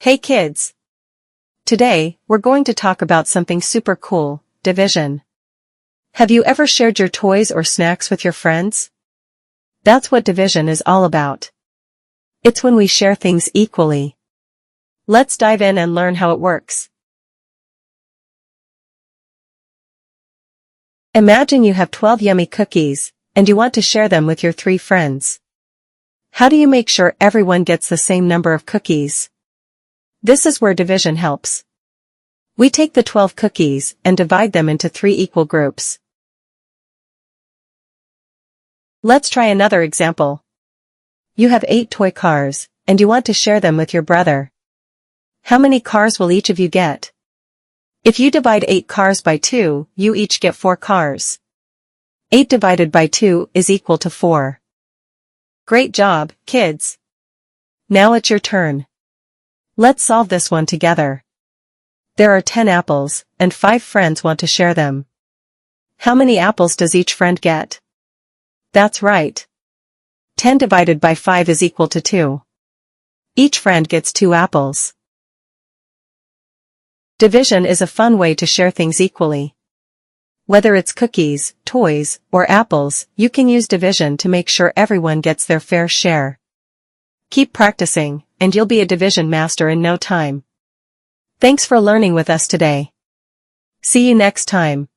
Hey kids! Today, we're going to talk about something super cool, division. Have you ever shared your toys or snacks with your friends? That's what division is all about. It's when we share things equally. Let's dive in and learn how it works. Imagine you have 12 yummy cookies, and you want to share them with your 3 friends. How do you make sure everyone gets the same number of cookies? This is where division helps. We take the 12 cookies and divide them into 3 equal groups. Let's try another example. You have 8 toy cars, and you want to share them with your brother. How many cars will each of you get? If you divide 8 cars by 2, you each get 4 cars. 8 divided by 2 is equal to 4. Great job, kids! Now it's your turn. Let's solve this one together. There are 10 apples, and 5 friends want to share them. How many apples does each friend get? That's right. 10 divided by 5 is equal to 2. Each friend gets 2 apples. Division is a fun way to share things equally. Whether it's cookies, toys, or apples, you can use division to make sure everyone gets their fair share. Keep practicing, and you'll be a division master in no time. Thanks for learning with us today. See you next time.